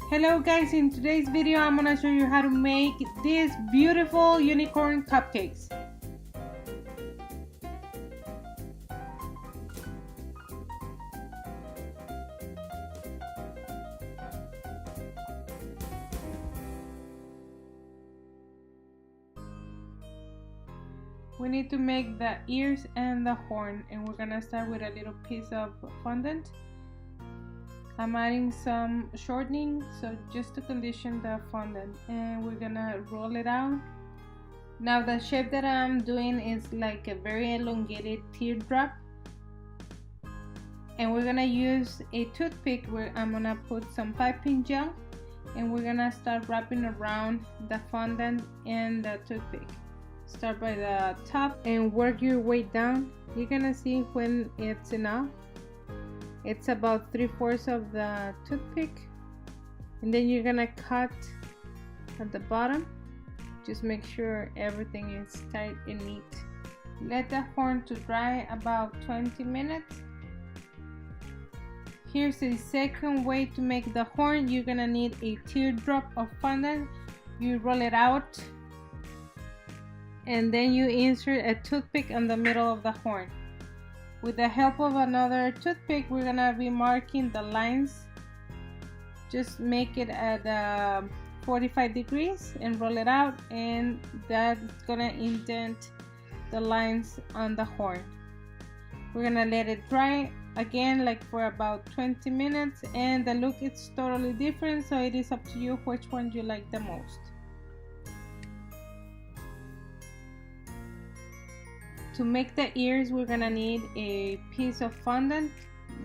Hello guys, in today's video I'm gonna show you how to make these beautiful unicorn cupcakes. We need to make the ears and the horn, and we're gonna start with a little piece of fondant. I'm adding some shortening, so just to condition the fondant, and we're gonna roll it out. Now the shape that I'm doing is like a very elongated teardrop, and we're gonna use a toothpick where I'm gonna put some piping gel, and we're gonna start wrapping around the fondant and the toothpick. Start by the top and work your way down. You're gonna see when it's enough. It's about 3/4 of the toothpick, and then you're gonna cut at the bottom. Just make sure everything is tight and neat. Let the horn to dry about 20 minutes. Here's the second way to make the horn. You're gonna need a teardrop of fondant. You roll it out, and then you insert a toothpick in the middle of the horn. With the help of another toothpick, we're gonna be marking the lines. Just make it at 45 degrees and roll it out, and that's gonna indent the lines on the horn. We're gonna let it dry again, like for about 20 minutes, and the look is totally different, so it is up to you which one you like the most. To make the ears, we're gonna need a piece of fondant.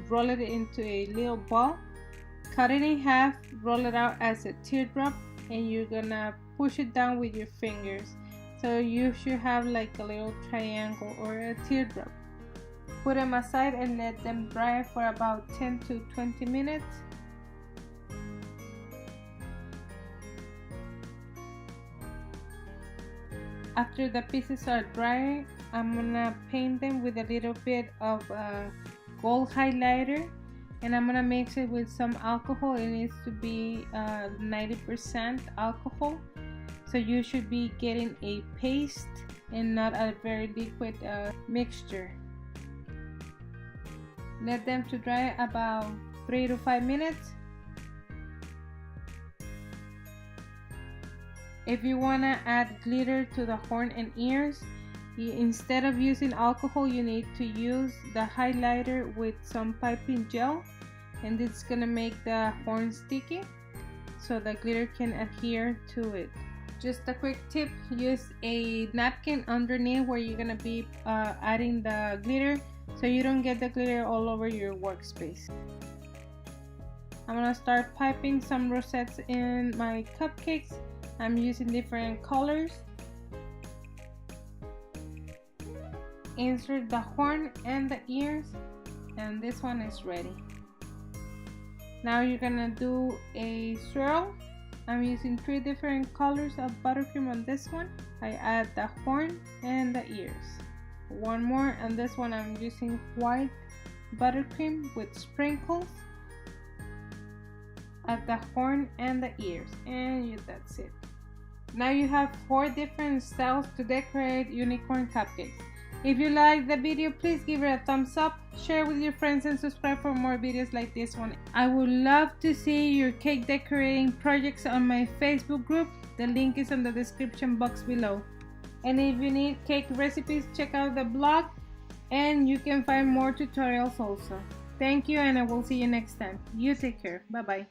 Roll it into a little ball, cut it in half, roll it out as a teardrop, and you're gonna push it down with your fingers, so you should have like a little triangle or a teardrop. Put them aside and let them dry for about 10 to 20 minutes. After the pieces are dry, I'm gonna paint them with a little bit of gold highlighter, and I'm gonna mix it with some alcohol. It needs to be 90% alcohol, so you should be getting a paste and not a very liquid mixture. Let them to dry about 3 to 5 minutes. If you want to add glitter to the horn and ears, instead of using alcohol, you need to use the highlighter with some piping gel, and it's gonna make the horn sticky so the glitter can adhere to it. Just a quick tip, use a napkin underneath where you're gonna be adding the glitter, so you don't get the glitter all over your workspace. I'm gonna start piping some rosettes in my cupcakes. I'm using different colors. Insert the horn and the ears, and this one is ready. Now you're gonna do a swirl. I'm using 3 different colors of buttercream on this one. I add the horn and the ears. One more, and this one I'm using white buttercream with sprinkles. Add the horn and the ears, and that's it. Now you have 4 different styles to decorate unicorn cupcakes. If you like the video, please give it a thumbs up, share with your friends, and subscribe for more videos like this one. I would love to see your cake decorating projects on my Facebook group. The link is in the description box below. And if you need cake recipes, check out the blog, and you can find more tutorials also. Thank you, and I will see you next time. You take care. Bye bye.